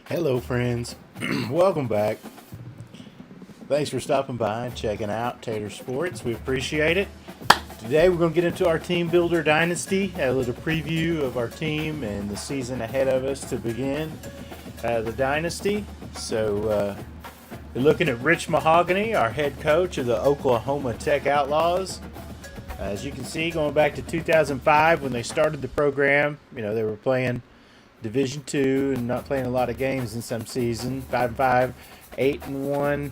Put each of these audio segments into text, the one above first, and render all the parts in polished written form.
Hello, friends. Welcome back. Thanks for stopping by and checking out Tater Sports. We appreciate it. Today, we're going to get into our Teambuilder Dynasty, a little preview of our team and the season ahead of us to begin the Dynasty. So, we're looking at Rich Mahogany, our head coach of the Oklahoma Tech Outlaws. As you can see, going back to 2005 when they started the program, they were playing Division II and not playing a lot of games in some season. 5-5, 8-1,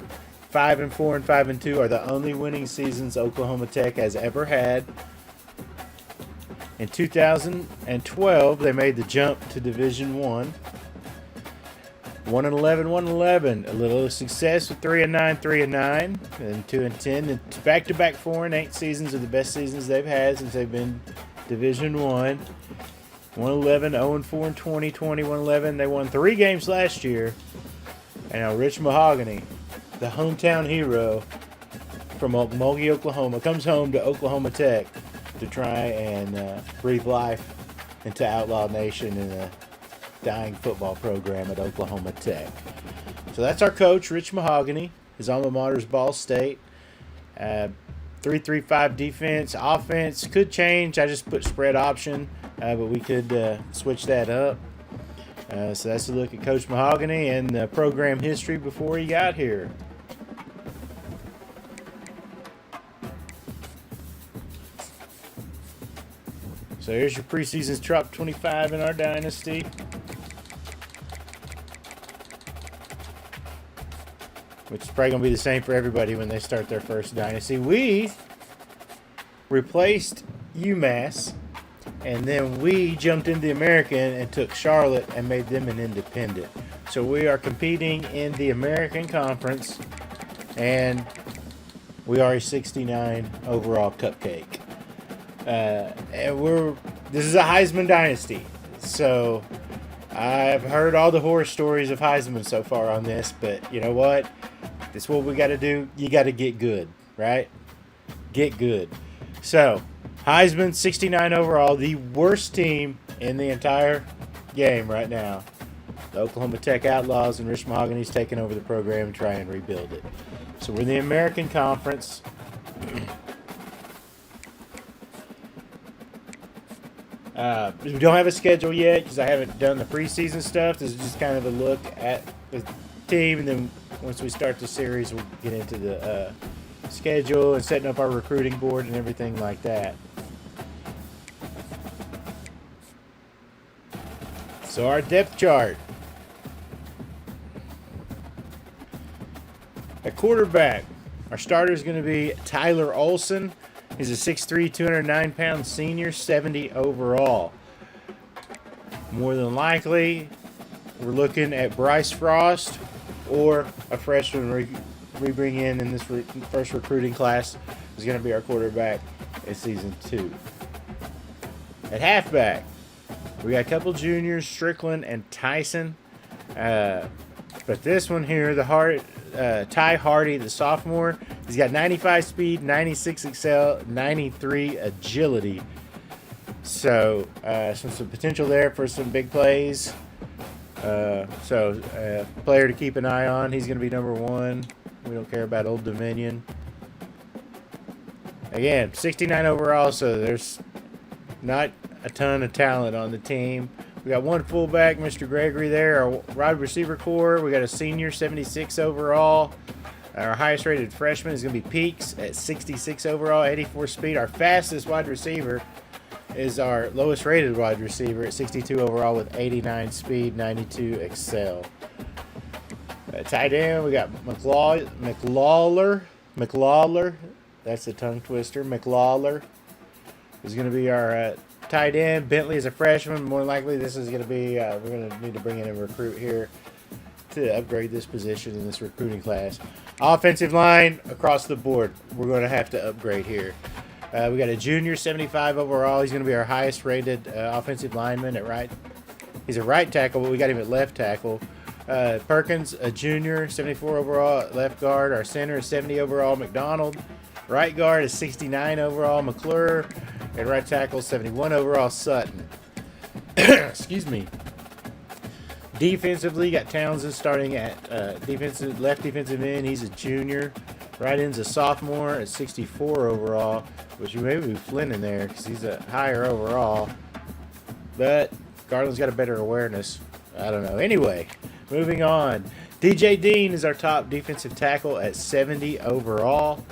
5-4, and 5-2 are the only winning seasons Oklahoma Tech has ever had. In 2012, they made the jump to Division I. 1-11, 1-11. A little success with 3-9, 3-9, and 2-10. And back-to-back 4-8 seasons are the best seasons they've had since they've been Division I. 1-11, 0-4, and 20, 1-11. They won 3 games last year. And now Rich Mahogany, the hometown hero from Mulgee, Oklahoma, comes home to Oklahoma Tech to try and breathe life into Outlaw Nation in a dying football program at Oklahoma Tech. So that's our coach, Rich Mahogany. His alma mater is Ball State. 3-3-5 defense. Offense could change. I just put spread option. But we could switch that up. So that's a look at Coach Mahogany and the program history before he got here. So here's your preseason's top 25 in our dynasty. Which is probably going to be the same for everybody when they start their first dynasty. We replaced UMass. And then we jumped into the American and took Charlotte and made them an independent. So we are competing in the American Conference, and we are a 69 overall cupcake. This is a Heisman dynasty. So I've heard all the horror stories of Heisman so far on this, but you know what? This is what we got to do. You got to get good, right? Get good. So Heisman, 69 overall, the worst team in the entire game right now. The Oklahoma Tech Outlaws, and Rich Mahogany's taking over the program and trying to rebuild it. So we're in the American Conference. We don't have a schedule yet because I haven't done the preseason stuff. This is just kind of a look at the team, and then once we start the series, we'll get into the schedule and setting up our recruiting board and everything like that. So our depth chart. At quarterback, our starter is going to be Tyler Olson. He's a 6'3", 209-pound senior, 70 overall. More than likely, we're looking at Bryce Frost or a freshman we bring in this first recruiting class is going to be our quarterback in season 2. At halfback, we got a couple juniors, Strickland and Tyson. But this one here, Ty Hardy, the sophomore, he's got 95 speed, 96 excel, 93 agility. So some potential there for some big plays. Player to keep an eye on. He's going to be number 1. We don't care about Old Dominion. Again, 69 overall, so there's not a ton of talent on the team. We got one fullback, Mr. Gregory there. Our wide receiver core, we got a senior, 76 overall. Our highest rated freshman is going to be Peaks at 66 overall, 84 speed. Our fastest wide receiver is our lowest rated wide receiver at 62 overall with 89 speed, 92 excel. Tight end, we got McLawler. That's a tongue twister. McLawler is going to be our tight end. Bentley is a freshman. More likely, this is going to be, we're going to need to bring in a recruit here to upgrade this position in this recruiting class. Offensive line, across the board, we're going to have to upgrade here. We got a junior, 75 overall. He's going to be our highest rated offensive lineman at right. He's a right tackle, but we got him at left tackle. Perkins, a junior, 74 overall at left guard. Our center is 70 overall, McDonald. Right guard is 69 overall, McClure. And right tackle, 71 overall, Sutton. Excuse me. Defensively, got Townsend starting at left defensive end. He's a junior. Right end's a sophomore at 64 overall, which you may be Flynn in there because he's a higher overall. But Garland's got a better awareness. I don't know. Anyway, moving on. DJ Dean is our top defensive tackle at 70 overall.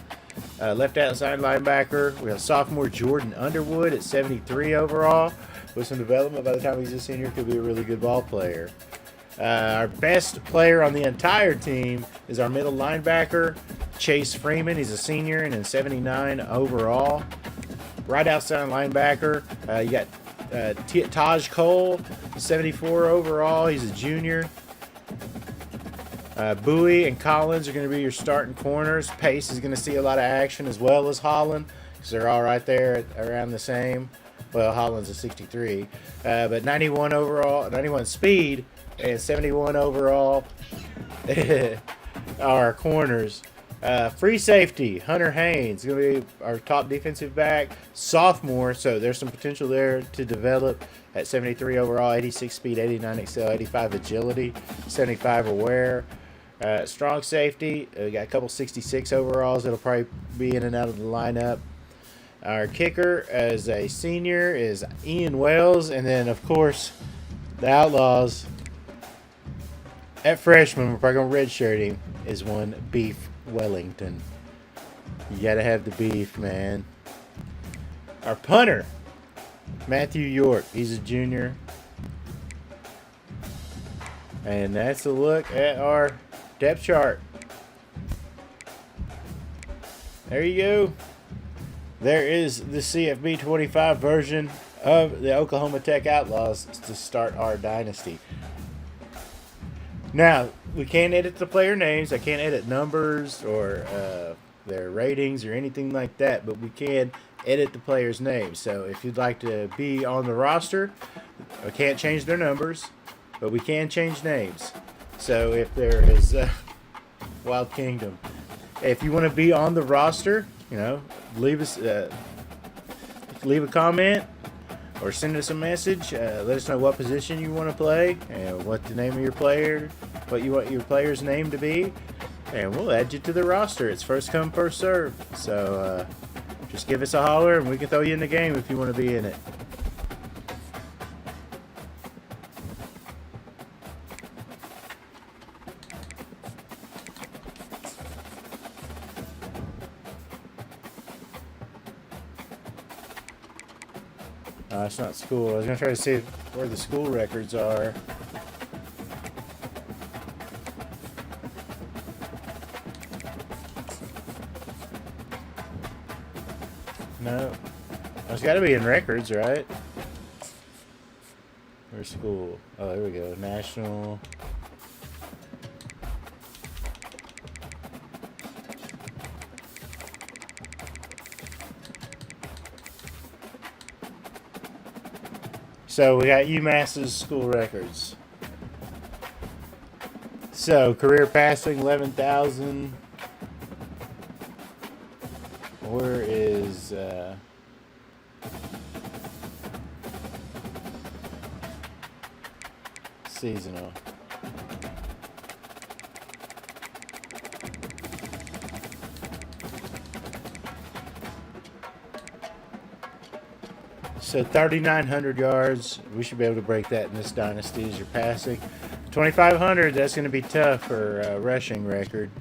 Left outside linebacker, we have sophomore Jordan Underwood at 73 overall. With some development, by the time he's a senior, could be a really good ball player. Our best player on the entire team is our middle linebacker, Chase Freeman. He's a senior and in 79 overall. Right outside linebacker, you got Taj Cole, 74 overall. He's a junior. Bowie and Collins are going to be your starting corners. Pace is going to see a lot of action as well as Holland because they're all right there around the same. Well, Holland's a 63, but 91 overall, 91 speed, and 71 overall are our corners. Free safety, Hunter Haynes, going to be our top defensive back, sophomore, so there's some potential there to develop at 73 overall, 86 speed, 89 excel, 85 agility, 75 aware. Strong safety, we got a couple 66 overalls that'll probably be in and out of the lineup. Our kicker as a senior is Ian Wells, and then of course the Outlaws at freshman, we're probably going to redshirt him, is one Beef Wellington. You got to have the beef, man. Our punter, Matthew York, he's a junior. And that's a look at our depth chart. There you go. There is the CFB 25 version of the Oklahoma Tech Outlaws to start our dynasty. Now, we can't edit the player names. I can't edit numbers or their ratings or anything like that, but we can edit the players' names. So if you'd like to be on the roster, we can't change their numbers, but we can change names. So if there is Wild Kingdom, if you want to be on the roster, you know, leave a comment or send us a message. Let us know what position you want to play and what the name of your player, what you want your player's name to be, and we'll add you to the roster. It's first come, first serve. So just give us a holler and we can throw you in the game if you want to be in it. It's not school. I was going to try to see where the school records are. No. It's got to be in records, right? Where's school? Oh, there we go. National. So we got UMass's school records. So career passing 11,000. Where is seasonal? So 3,900 yards. We should be able to break that in this dynasty as you're passing. 2,500, that's going to be tough for a rushing record.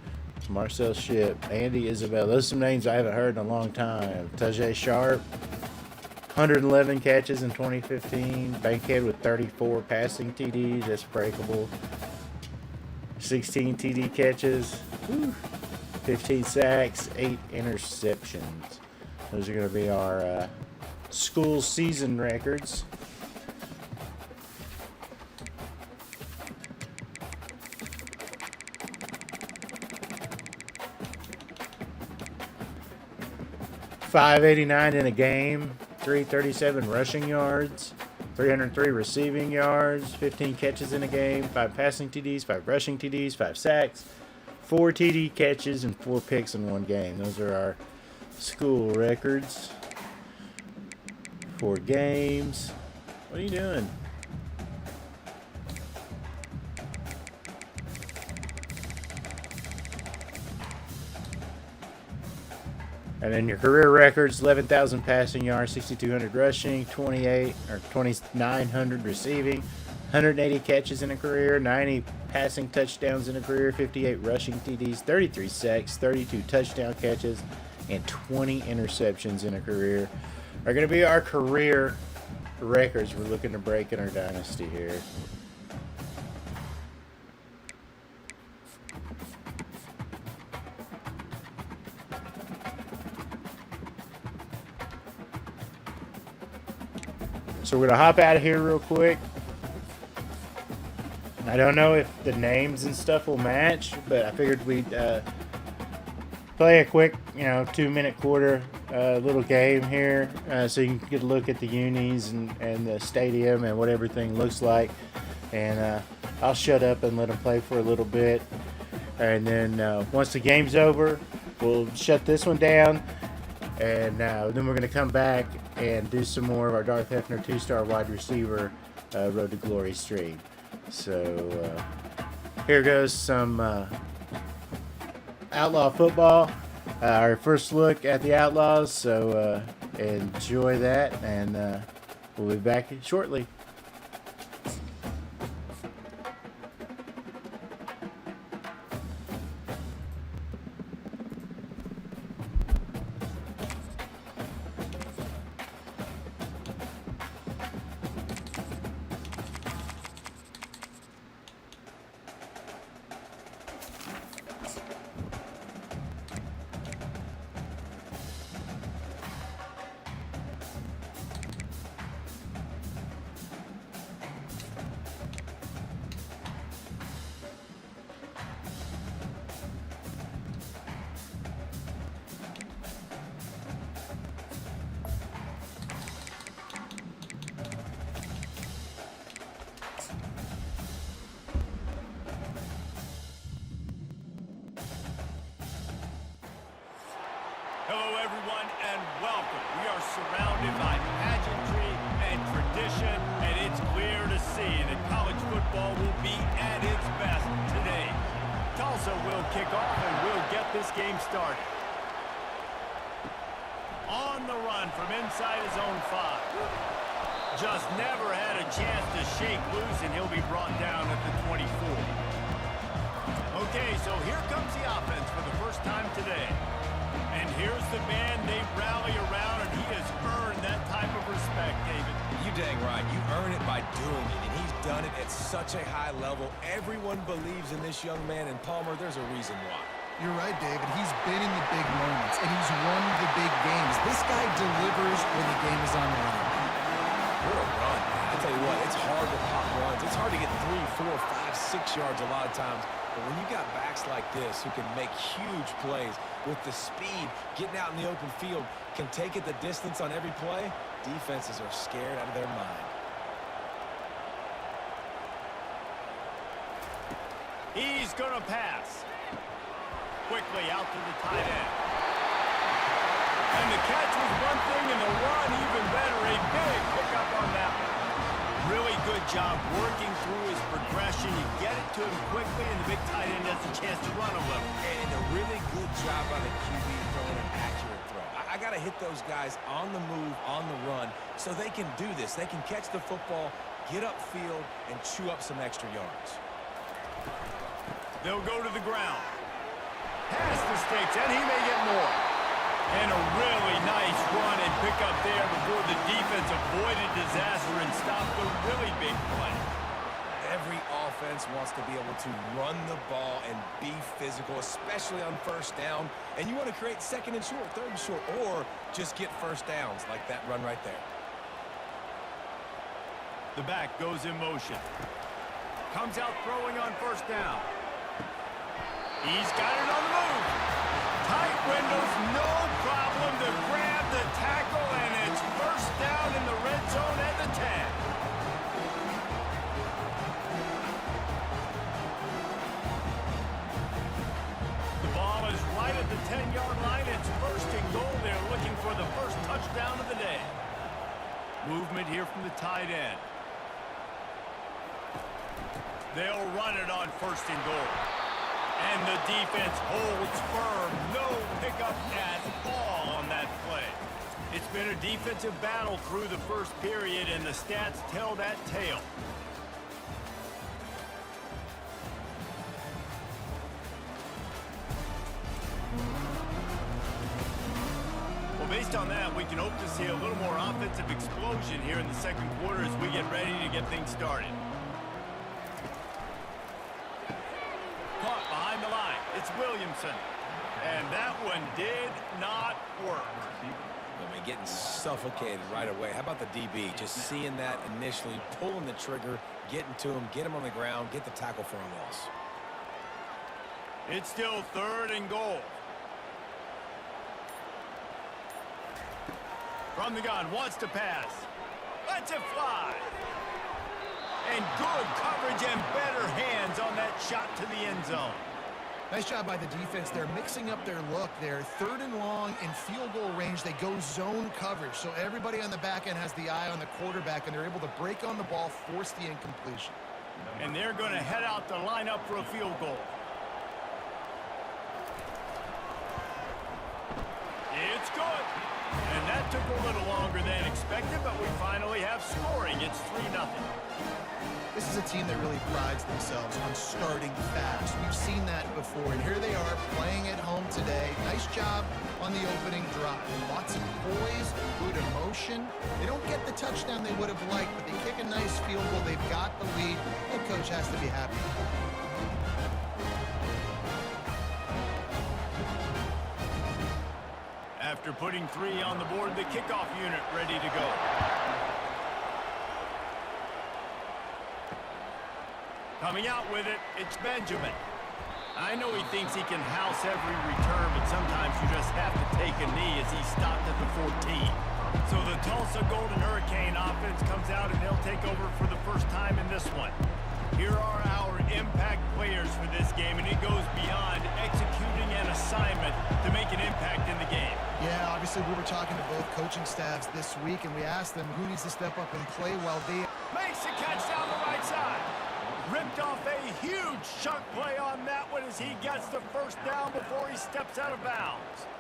Marcel Ship, Andy Isabel. Those are some names I haven't heard in a long time. Tajay Sharp, 111 catches in 2015. Bankhead with 34 passing TDs. That's breakable. 16 TD catches. Whew. 15 sacks, 8 interceptions. Those are going to be our school season records. .589 in a game, 337 rushing yards, 303 receiving yards, 15 catches in a game, 5 passing TDs, 5 rushing TDs, 5 sacks, 4 TD catches, and 4 picks in one game. Those are our school records. 4 games. What are you doing? And then your career records: 11,000 passing yards, 6,200 rushing, 2,900 receiving, 180 catches in a career, 90 passing touchdowns in a career, 58 rushing TDs, 33 sacks, 32 touchdown catches, and 20 interceptions in a career are going to be our career records we're looking to break in our dynasty here. So we're going to hop out of here real quick. I don't know if the names and stuff will match, but I figured we'd play a quick, 2-minute quarter little game here, so you can get a look at the unis and the stadium and what everything looks like. And I'll shut up and let them play for a little bit. And then once the game's over, we'll shut this one down. And then we're going to come back and do some more of our Darth Hefner 2-star wide receiver Road to Glory stream. So here goes some Outlaw football. Our first look at the Outlaws. So enjoy that, and we'll be back shortly. Hello, everyone, and welcome. We are surrounded by pageantry and tradition, and it's clear to see that college football will be at its best today. Tulsa will kick off, and we'll get this game started. On the run from inside his own 5. Just never had a chance to shake loose, and he'll be brought down at the 24. Okay, so here comes the offense for the first time today. And here's the man they rally around, and he has earned that type of respect, David. You dang right. You earn it by doing it, and he's done it at such a high level. Everyone believes in this young man, and Palmer, there's a reason why. You're right, David. He's been in the big moments, and he's won the big games. This guy delivers when the game is on the line. What a run. I tell you what, it's hard to pop runs. It's hard to get 3, 4, 5, 6 yards a lot of times. But when you got backs like this who can make huge plays with the speed, getting out in the open field, can take it the distance on every play, defenses are scared out of their mind. He's going to pass. Quickly out to the tight end. And the catch was one thing, and the run even better. A big pickup on that one. Really good job working through his progression. You get it to him quickly, and the big tight end has a chance to run a little. And a really good job by the QB throwing an accurate throw. I got to hit those guys on the move, on the run, so they can do this. They can catch the football, get upfield, and chew up some extra yards. They'll go to the ground. Pass mistakes, and he may get more. And a really nice run and pick up there before the defense avoided disaster and stopped the really big play. Every offense wants to be able to run the ball and be physical, especially on first down. And you want to create second and short, third and short, or just get first downs like that run right there. The back goes in motion. Comes out throwing on first down. He's got it on the move. Tight windows, no problem to grab the tackle, and it's first down in the red zone at the 10. The ball is right at the 10-yard line. It's first and goal. They're looking for the first touchdown of the day. Movement here from the tight end. They'll run it on first and goal. And the defense holds firm. No pickup at all on that play. It's been a defensive battle through the first period, and the stats tell that tale. Well, based on that, we can hope to see a little more offensive explosion here in the second quarter as we get ready to get things started. Caught behind the line. It's Williamson. And that one did not work. I mean, getting suffocated right away. How about the DB? Just seeing that initially, pulling the trigger, getting to him, get him on the ground, get the tackle for a loss. It's still 3rd and goal. From the gun, wants to pass. Lets it fly. And good coverage and better hands on that shot to the end zone. Nice job by the defense. They're mixing up their look. They're 3rd and long in field goal range. They go zone coverage. So everybody on the back end has the eye on the quarterback, and they're able to break on the ball, force the incompletion. And they're going to head out to line up for a field goal. It's good. And that took a little longer than expected, but we finally have scoring. It's 3-0. This is a team that really prides themselves on starting fast. We've seen that before, and here they are playing at home today. Nice job on the opening drive. Lots of poise, good emotion. They don't get the touchdown they would have liked, but they kick a nice field goal. They've got the lead. Head coach has to be happy. After putting 3 on the board, the kickoff unit ready to go. Coming out with it, it's Benjamin. I know he thinks he can house every return, but sometimes you just have to take a knee as he stopped at the 14. So the Tulsa Golden Hurricane offense comes out and they'll take over for the first time in this one. Here are our impact players for this game, and it goes beyond executing an assignment to make an impact in the game. Yeah, obviously we were talking to both coaching staffs this week, and we asked them who needs to step up and play well. They Makes the catch down the right side. Ripped off a huge chunk play on that one as he gets the first down before he steps out of bounds.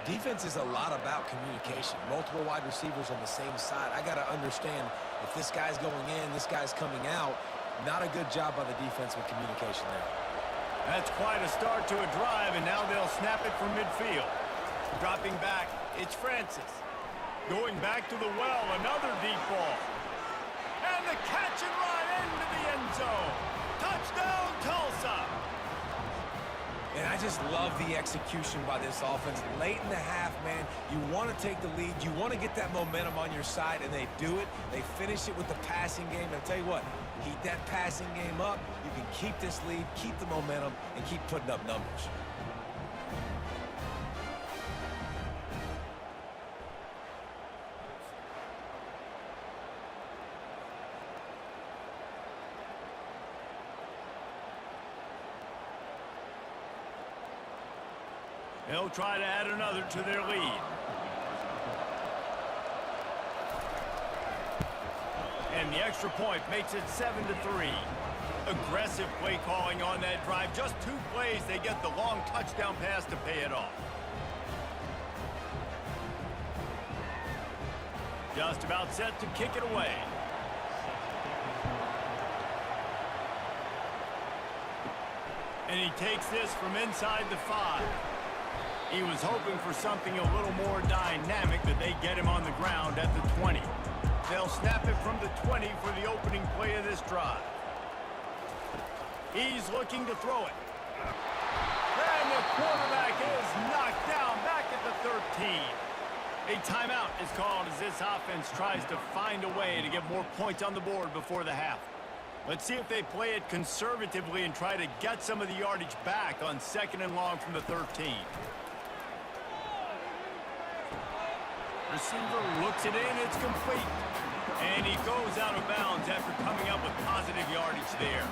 Defense is a lot about communication. Multiple wide receivers on the same side. I got to understand if this guy's going in, this guy's coming out. Not a good job by the defense with communication there. That's quite a start to a drive, and now they'll snap it from midfield. Dropping back, it's Francis. Going back to the well, another deep ball. And the catch and run into the end zone. Touchdown, Tulsa. And I just love the execution by this offense. Late in the half, man, you want to take the lead. You want to get that momentum on your side, and they do it. They finish it with the passing game. And I'll tell you what, keep that passing game up. You can keep this lead, keep the momentum, and keep putting up numbers. They'll try to add another to their lead. And the extra point makes it 7-3. Aggressive play calling on that drive. Just 2 plays, they get the long touchdown pass to pay it off. Just about set to kick it away. And he takes this from inside the 5. He was hoping for something a little more dynamic, that they get him on the ground at the 20. They'll snap it from the 20 for the opening play of this drive. He's looking to throw it. And the quarterback is knocked down back at the 13. A timeout is called as this offense tries to find a way to get more points on the board before the half. Let's see if they play it conservatively and try to get some of the yardage back on 2nd and long from the 13. Receiver looks it in, it's complete. And he goes out of bounds after coming up with positive yardage there.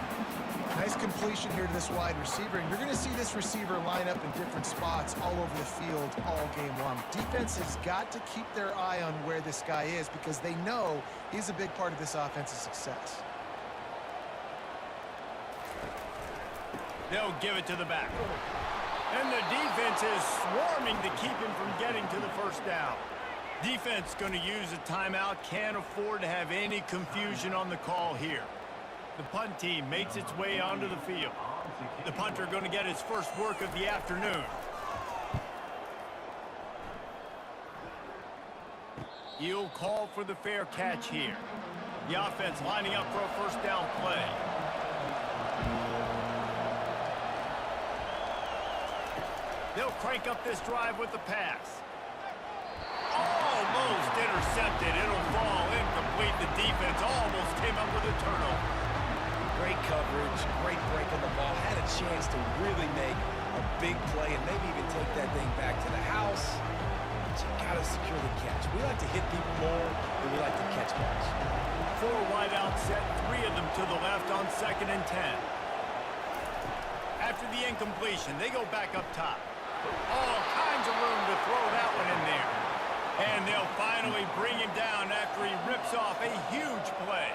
Nice completion here to this wide receiver, and you're going to see this receiver line up in different spots all over the field all game long. Defense has got to keep their eye on where this guy is because they know he's a big part of this offense's success. They'll give it to the back. And the defense is swarming to keep him from getting to the first down. Defense going to use a timeout. Can't afford to have any confusion on the call here. The punt team makes its way onto the field. The punter going to get his first work of the afternoon. He'll call for the fair catch here. The offense lining up for a first down play. They'll crank up this drive with the pass. Almost intercepted. It'll fall incomplete. The defense almost came up with a turnover. Great coverage, great break on the ball. Had a chance to really make a big play and maybe even take that thing back to the house. But you got to secure the catch. We like to hit people more than we like to catch balls. 4 wide out set, 3 of them to the left on 2nd and 10. After the incompletion, they go back up top. All kinds of room to throw that one in there. And they'll finally bring him down after he rips off a huge play.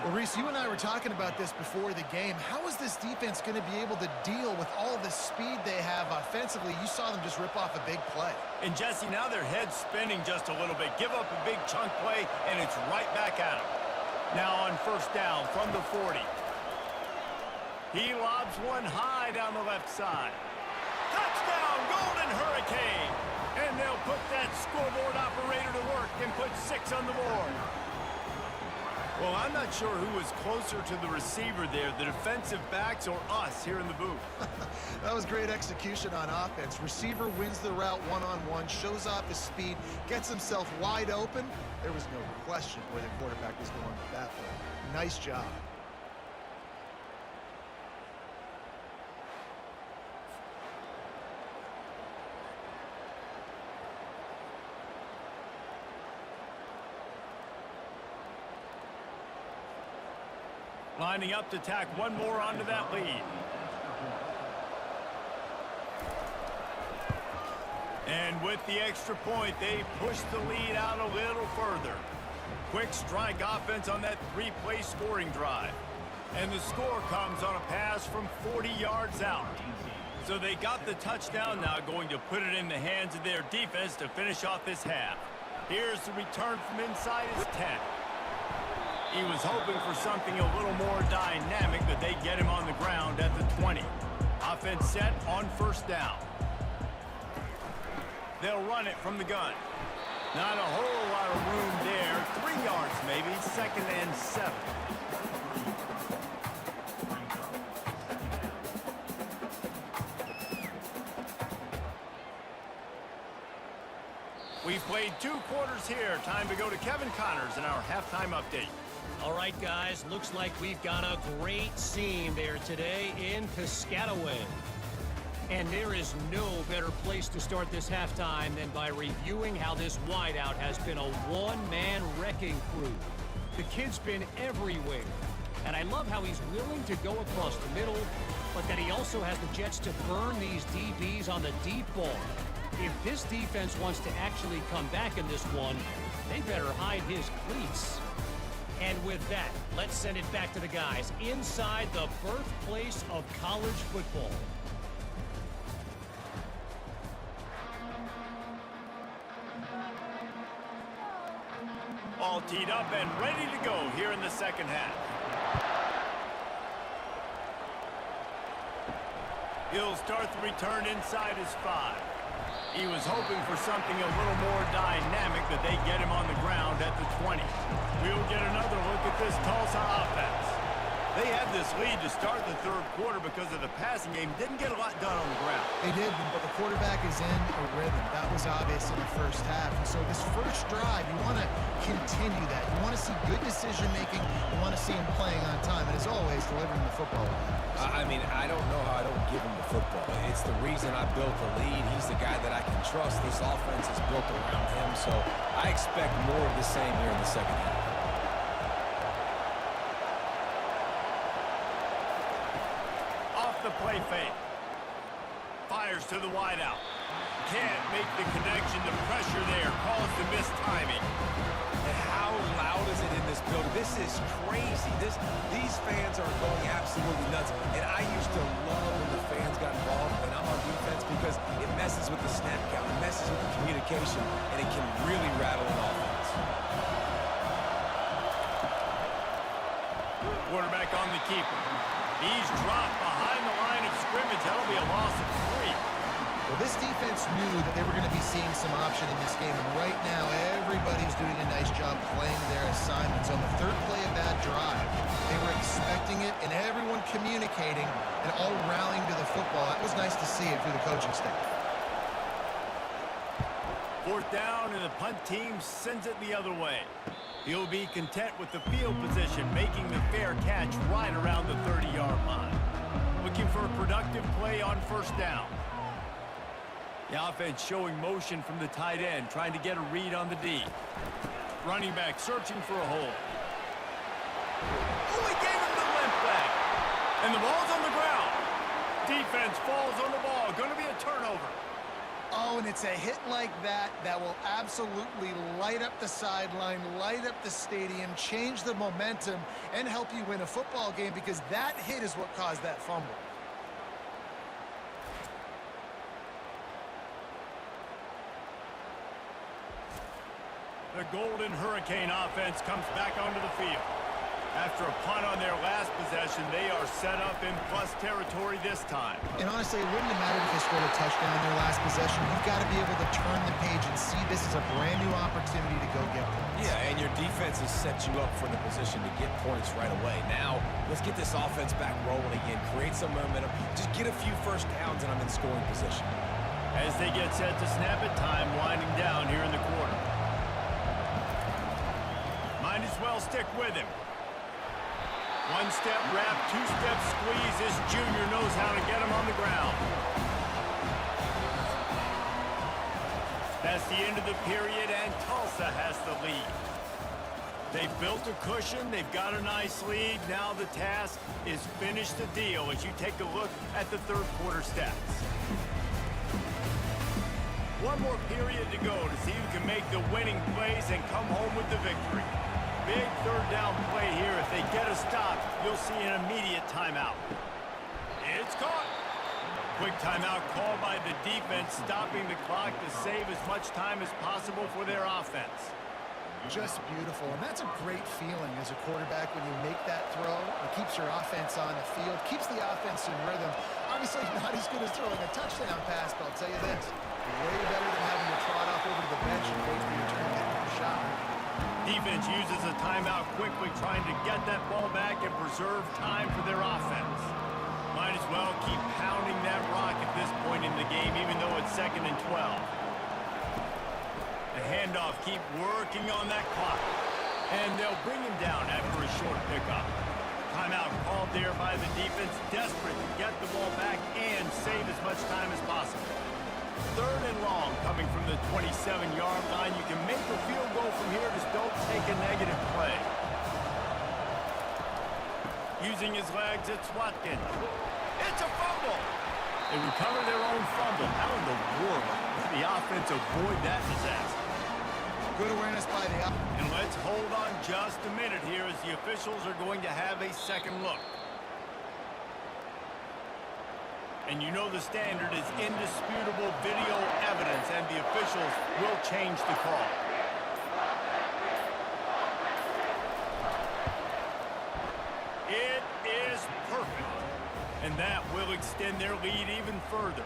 Well, Reese, you and I were talking about this before the game. How is this defense going to be able to deal with all the speed they have offensively? You saw them just rip off a big play. And Jesse, now their head's spinning just a little bit. Give up a big chunk play, and it's right back at them. Now on first down from the 40. He lobs one high down the left side. Touchdown, Golden Hurricane! And they'll put that scoreboard operator to work and put 6 on the board. Well, I'm not sure who was closer to the receiver there, the defensive backs or us here in the booth. That was great execution on offense. Receiver wins the route one-on-one, shows off his speed, gets himself wide open. There was no question where the quarterback was going with that play. Nice job. Lining up to tack one more onto that lead. And with the extra point, they push the lead out a little further. Quick strike offense on that 3-play scoring drive. And the score comes on a pass from 40 yards out. So they got the touchdown now, going to put it in the hands of their defense to finish off this half. Here's the return from inside his 10. He was hoping for something a little more dynamic, but they get him on the ground at the 20. Offense set on first down. They'll run it from the gun. Not a whole lot of room there. 3 yards maybe, 2nd and 7. We've played 2 quarters here. Time to go to Kevin Connors in our halftime update. All right, guys, looks like we've got a great scene there today in Piscataway. And there is no better place to start this halftime than by reviewing how this wideout has been a one-man wrecking crew. The kid's been everywhere, and I love how he's willing to go across the middle, but that he also has the jets to burn these DBs on the deep ball. If this defense wants to actually come back in this one, they better hide his cleats. And with that, let's send it back to the guys inside the birthplace of college football. All teed up and ready to go here in the second half. He'll start the return inside his 5. He was hoping for something a little more dynamic, but they get him on the ground at the 20. We'll get another look at this Tulsa offense. They had this lead to start the third quarter because of the passing game. Didn't get a lot done on the ground. They did, but the quarterback is in a rhythm. That was obvious in the first half. And so this first drive, you want to continue that. You want to see good decision-making. You want to see him playing on time. And as always, delivering the football. I mean, I don't know how I don't give him the football. It's the reason I built the lead. He's the guy that I can trust. This offense is built around him. So I expect more of the same here in the second half. The play fake. Fires to the wideout. Can't make the connection. The pressure there caused the missed timing. And how loud is it in this building? This is crazy. These fans are going absolutely nuts. And I used to love situation, and it can really rattle an offense. Quarterback on the keeper. He's dropped behind the line of scrimmage. That'll be a loss of 3. Well, this defense knew that they were going to be seeing some option in this game, and right now everybody's doing a nice job playing their assignments. On the third play of that drive, they were expecting it, and everyone communicating and all rallying to the football. That was nice to see it through the coaching staff. 4th down, and the punt team sends it the other way. He'll be content with the field position, making the fair catch right around the 30-yard line. Looking for a productive play on 1st down. The offense showing motion from the tight end, trying to get a read on the D. Running back searching for a hole. Oh, he gave him the limp back. And the ball's on the ground. Defense falls on the ball. Going to be a turnover. Oh, and it's a hit like that that will absolutely light up the sideline, light up the stadium, change the momentum, and help you win a football game, because that hit is what caused that fumble. The Golden Hurricane offense comes back onto the field. After a punt on their last possession, they are set up in plus territory this time. And honestly, it wouldn't have mattered if they scored a touchdown in their last possession. You've got to be able to turn the page and see this as a brand new opportunity to go get points. Yeah, and your defense has set you up for the position to get points right away. Now, let's get this offense back rolling again, create some momentum, just get a few first downs, and I'm in scoring position. As they get set to snap it, time winding down here in the quarter. Might as well stick with him. 1-step wrap, 2-step squeeze. This junior knows how to get him on the ground. That's the end of the period, and Tulsa has the lead. They've built a cushion. They've got a nice lead. Now the task is finish the deal as you take a look at the third quarter stats. One more period to go to see who can make the winning plays and come home with the victory. Big third down play here. If they get a stop, you'll see an immediate timeout. It's caught. Quick timeout called by the defense, stopping the clock to save as much time as possible for their offense. Just beautiful, and that's a great feeling as a quarterback when you make that throw. It keeps your offense on the field, keeps the offense in rhythm. Obviously not as good as throwing a touchdown pass, but I'll tell you this, way better than having to trot off over to the bench and wait for your turn to get a shot. Defense uses a timeout quickly, trying to get that ball back and preserve time for their offense. Might as well keep pounding that rock at this point in the game, even though it's 2nd and 12. The handoff, keep working on that clock. And they'll bring him down after a short pickup. Timeout called there by the defense, desperate to get the ball back and save as much time as possible. 3rd and long coming from the 27-yard line. You can make a field goal from here, just don't take a negative play. Using his legs, it's Watkins. It's a fumble. They recover their own fumble. How in the world did the offense avoid that disaster? Good awareness by the offense. And let's hold on just a minute here as the officials are going to have a second look. And you know the standard is indisputable video evidence, and the officials will change the call. It is perfect. And that will extend their lead even further.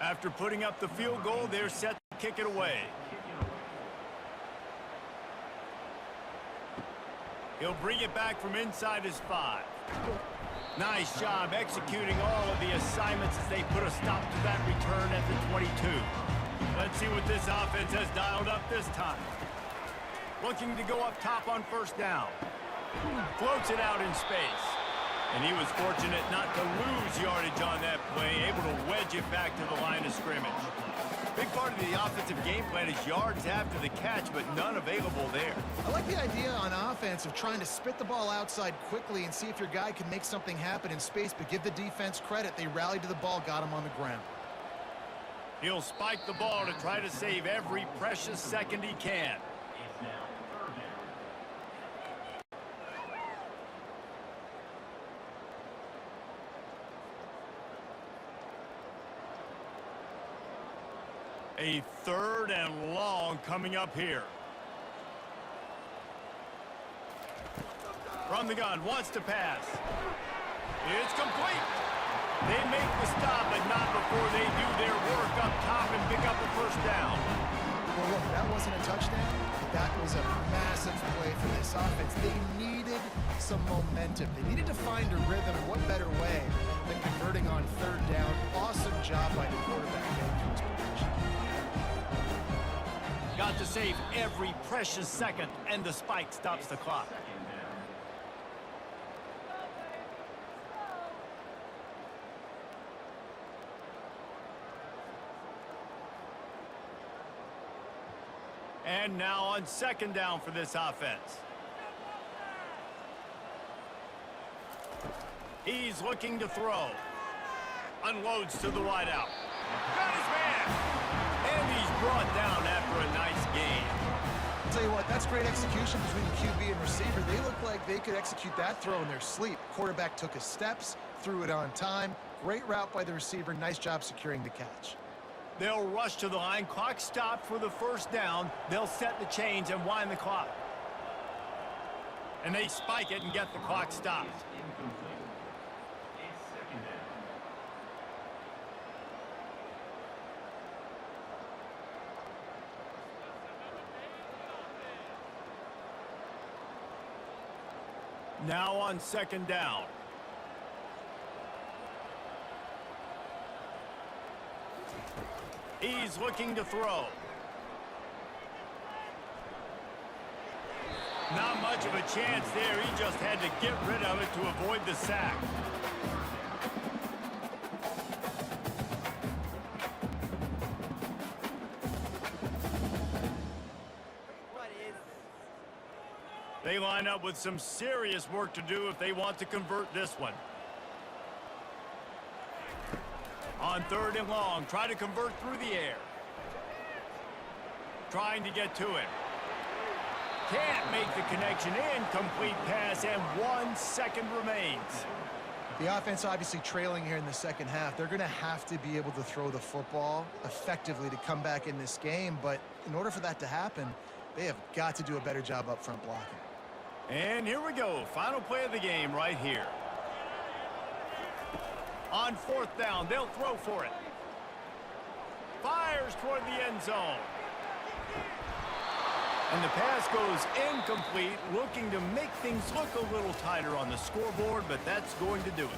After putting up the field goal, they're set to kick it away. He'll bring it back from inside his 5. Nice job executing all of the assignments as they put a stop to that return at the 22. Let's see what this offense has dialed up this time. Looking to go up top on 1st down. Floats it out in space. And he was fortunate not to lose yardage on that play, able to wedge it back to the line of scrimmage. Big part of the offensive game plan is yards after the catch, but none available there. I like the idea on offense of trying to spit the ball outside quickly and see if your guy can make something happen in space, but give the defense credit. They rallied to the ball, got him on the ground. He'll spike the ball to try to save every precious second he can. A 3rd and long coming up here. From the gun, wants to pass. It's complete. They make the stop, but not before they do their work up top and pick up a first down. Well, look, that wasn't a touchdown, but that was a massive play for this offense. They needed some momentum. They needed to find a rhythm, and what better way than converting on 3rd down. Awesome job by the quarterback getting to his position. Got to save every precious second, and the spike stops the clock. And now on 2nd down for this offense. He's looking to throw. Unloads to the wideout. Got his man! And he's brought down after a nice gain. I'll tell you what, that's great execution between the QB and receiver. They look like they could execute that throw in their sleep. Quarterback took his steps, threw it on time. Great route by the receiver. Nice job securing the catch. They'll rush to the line. Clock stopped for the first down. They'll set the chains and wind the clock. And they spike it and get the clock stopped. Now on 2nd down. He's looking to throw. Not much of a chance there. He just had to get rid of it to avoid the sack. They line up with some serious work to do if they want to convert this one. On 3rd and long, try to convert through the air. Trying to get to him. Can't make the connection. Incomplete pass, and 1 second remains. The offense obviously trailing here in the second half. They're going to have to be able to throw the football effectively to come back in this game, but in order for that to happen, they have got to do a better job up front blocking. And here we go. Final play of the game right here. On 4th down, they'll throw for it. Fires toward the end zone. And the pass goes incomplete, looking to make things look a little tighter on the scoreboard, but that's going to do it.